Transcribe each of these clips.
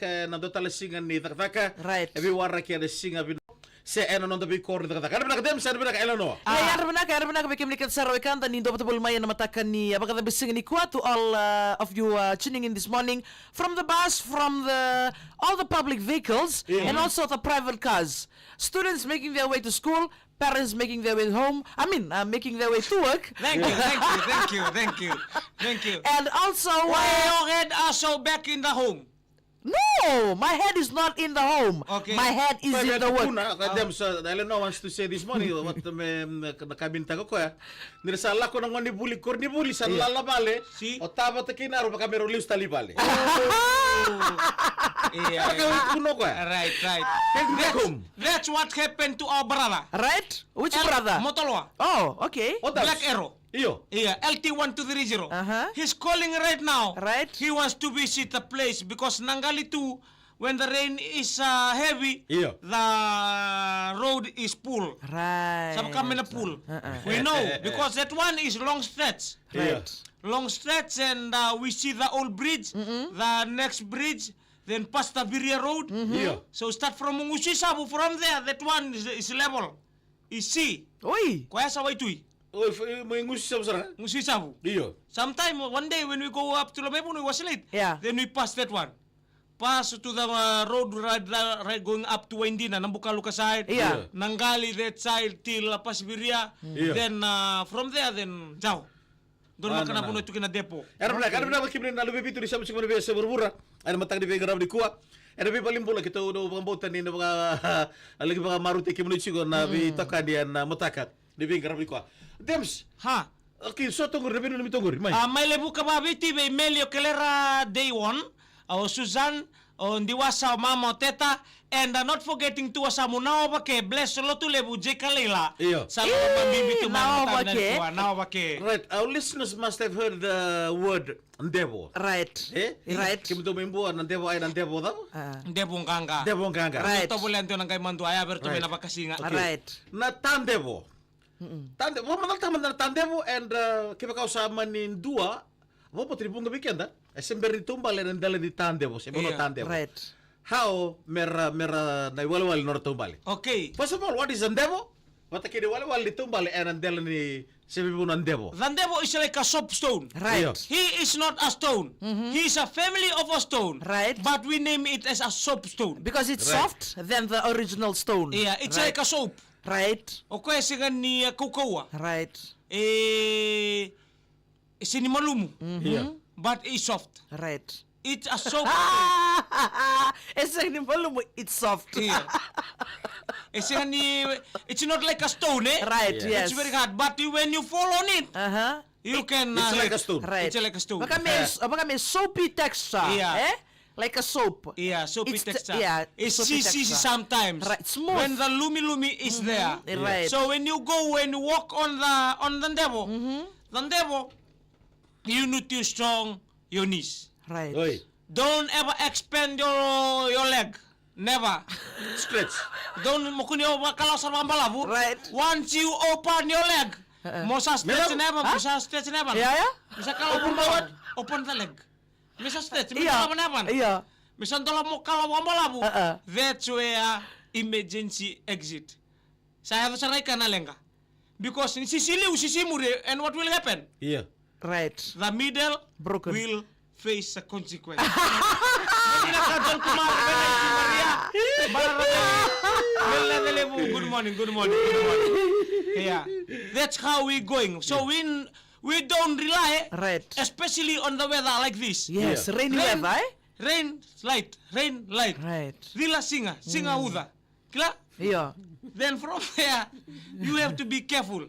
nando tala singa ni taka Right. ebi warra kia de singa bino se eno non tabi kor de taka kada dem sa bina elano Ya, yarabana bikim likat sarawikan tani do betul mayan matakan ni apa kata bising ni kuat to all of you tuning in this morning from the bus, from the all the public vehicles and also the private cars. Students making their way to school, parents making their way home. I mean, making their way to work. Thank you. And also, Why your head are so back in the home? no, my head is not in the home. Okay. My head is in the work. Dem sa Elano wants to say this morning what me nakabinta ko ya nirsala ko nang ni buli kor ni buli sa lala bale Si? o taba te kinaro baka mero lius tali bale Yeah. kuno ko ya Right. Home. That's what happened to our brother. Right? Which brother? Motolwa. Oh, okay. O das Black Arrow. iyo Yeah, LT1230. Uh-huh. He's calling right now. Right. He wants to visit the place because Nangali 2, when the rain is heavy, Yeah. the road is full. Right. Some kami na full. We know because that one is long stretch. Right. Long stretch and we see the old bridge, the next bridge, then past the Viria Road. iyo So start from Mungusisabu, from there, that one is level. Is sea. Oi. Kaya sa Waitui. Oi, may ngusi sa usara Mungusisabu. iyo Sometime, one day when we go up to Lamebun, it was late. Yeah. Then we pass that one. Pass to the road right going up to Waindina, Nambukaluka side. Yeah. Nangali that side till Pasbiria. Yeah. Then from there, then Jao. Doon Ah, makana no. puno ito kina depo. Era bna kimne na lubi bitu di sabu sikmo be se burbura ana matag di be garab di kuwa era be palimbola kita uno pambotan ni na mga lagi mga maruti kimno chigo na bi takadian na mutakat di be garab di kuwa dems Ha? okay so tunggur de no mitunggur mai May lebu ka babiti be Melio Kelera Day 1. O Susan, o Ndiwasa Mama Teta, and not forgetting to asa munawa ba ke bless lo tu lebu je kalela. Iyo. Sa lo pambibitu nawa ba mga ke? nawa ba ke? right our listeners must have heard the word ndebo Right. Right. kimto membo ndebo ay ndebo da Debong kanga. ndebo nganga Right. Ito boleh nang kay mandu ay aberto Right. na bakasinga. Right. na tandebo tandebo mo manal taman na tandebo and kiba kausama ni dua mo potribong gabikenda sember ni tumbal en dala di tandebo se bono Yeah. tandebo Right. how mera na walwal nor tumbal Okay. first of all what is ndebo wata kidi walwal di tumbal en dala ni se bono ndebo Dandebo is like a soapstone. Right. Iyo. He is not a stone. He is a family of a stone. Right. But we name it as a soapstone. Because it's Right. soft than the original stone. Yeah, it's right. like a soap. Right. Okay, sigan ni Kukawa. Right. Sinimalumu. yeah But it's soft. Right. It's a soap. It's soft. Yeah. It's not like a stone, eh? Right. Yeah. Yes. It's very hard. But when you fall on it, Uh-huh. you can. it's like a stone Right. It's like a stone. Baka may soapy texture. Yeah. Eh? Like a soap. Yeah, soapy It's texture. yeah, It's soapy CC texture. sometimes. Right, smooth. When the lumi is there. Right. So when you walk on the devil, you need to strong your knees. Right. oi Don't ever expand your leg. Never. stretch Don't mukunyo kalau sa mambalabu. Right. Once you open your leg, mosa stretch never, mosa stretch never. Yeah, yeah. Bisa kalau bawat, open the leg. Bisa stretch, bisa Yeah. never. Yeah. Bisa tolong mo kalau mambalabu. Uh-uh. That's where emergency exit. Saya harus sarai kana lenga. Because in sisimure, and what will happen? yeah Right. The middle Broken. will face the consequence. Tidak kadang kemarin Maria. Good morning. Yeah, that's how we going. So we don't rely, Right. especially on the weather like this. Yes. Yeah. Rainy Rain. weather, eh? Rain light. Right. Rila singa uda. Kila? Yeah. Then from there, you have to be careful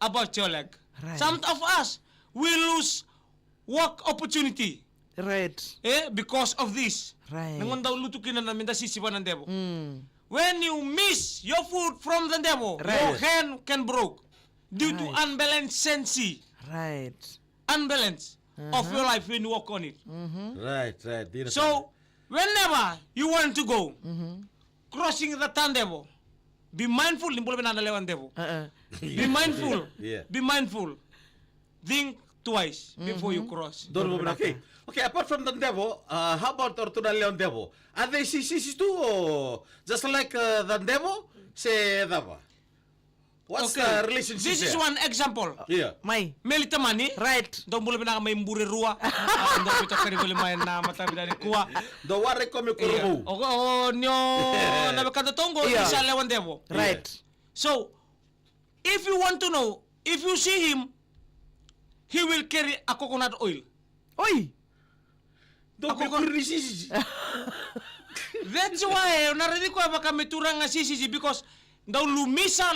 about your leg. Right. Some of us will lose work opportunity. Right. Because of this. Right. Nangon daw lutukin na namin sisipan ng debo. Mm. When you miss your food from the debo, Right. your hand can broke due to Right. unbalanced sensi, Right. unbalance of your life when you walk on it. right Dina So, whenever you want to go, crossing the tandebo, be mindful. Hindi mo na lewan debo. Uh-uh. Be mindful. Yeah. Be mindful. Think twice before you cross. Don't move. Okay. Okay, apart from Dandevo, how about Ortuna Leon Devo? Are they CCs too, or just like Dandevo? Say Dava. What's the relationship This is there? one example. Yeah. May. Melita mani. Right. Don't boleh na may mburirua. Ando pito kari boleh main na matabi dari kuwa. The ware come kurubu. O nyo na bekado tongo Yeah. isa lewan devo. Right. So, if you want to know, if you see him, he will carry a coconut oil. Oy. Don't be CCs. That's why narinig ko baka may turang nga sisisi because daw lumisa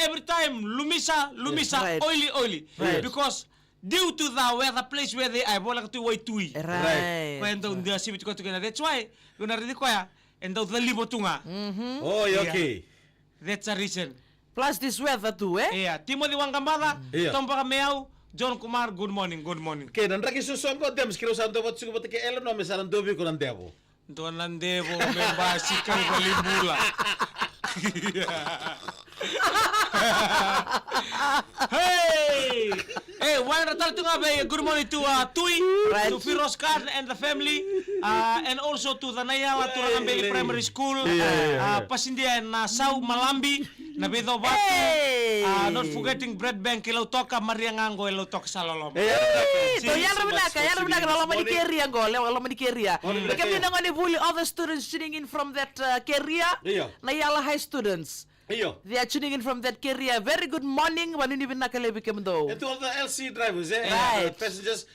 every time, lumisa, Right. oily. Right. Because due to the place where they are, wala ka tuway tuwi. Right. Kaya daw hindi sibit ko tukina. That's why, kung narinig ko ya, and daw dalibo tunga. Oh, okay. That's a reason. Plus this weather too, eh? Yeah, Timothy Wangambada, Yeah. Tompa Kameaw, John Kumar, good morning. Okay, nandraki susongko dem skiro santo wat sugo batike elo no mesalan dobi ko Devo. Doon lang devo, may basikal balibula. Hey! Hey, why not tell to good morning to Tui, Right. to Firoz Khan and the family, and also to the Nayala Turangambeli Primary School, Pasindian Sau Malambi, Nabido Batu, Hey! not forgetting Bread Bank, Ilotoka, Mariangango, Ilotok Salolom. So yan rabinaka, wala man Keria gol, wala man Keria. Kami na nga ni bully other students tuning in from that Keria, Yeah. Nayala High students. Iyo. They are tuning in from that Keria. Very good morning. Manuni bin nakalebi kem do. And to all the LC drivers, Right. passengers,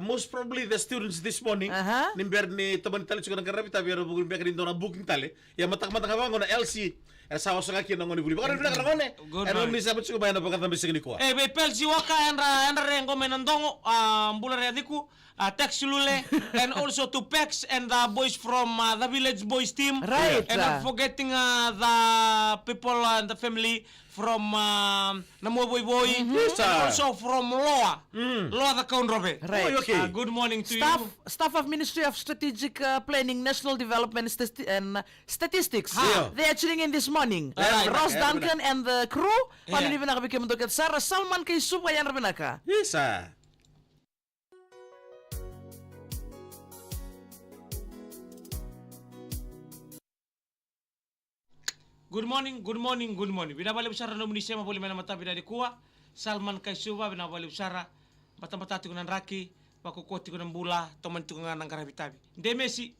most probably the students this morning, nimber ni teman tali suka nagkarabi tabi ano bugin biya kanin doon ang booking tali, ya matak-matak abang na LC, sawa sa kaki nang ngoni buli. Baka rin bilang ngone. Good Ano morning. ni sabat suka bayan na baka tambi sige ni kuha. Be pelsi waka and rengo menandongo mbula rediku Tex Lule and also to Pex and the boys from the Village Boys team. Right. And not forgetting the people and the family from Namoboy Boy Yes, and sir. also from Loa. Loa the Kaunrobe. Right. Oh, okay. Good morning to you. Staff of Ministry of Strategic Planning, National Development and Statistics. Yeah. They are tuning in this morning. Right. Ross Yeah. Duncan and the crew. Yeah. Manuni bin nakabiki mo doon Sarah Salman kay Supa yan rabinaka. Yes, sir. Good morning. Binabalik usara no munisia mapuli mana mata bidari kuwa. Salman Kaisuba binabalik usara. Mata-mata tikunan raki. Pakukoti kunan bula. Toman tukungan ng karabitabi. Demesi.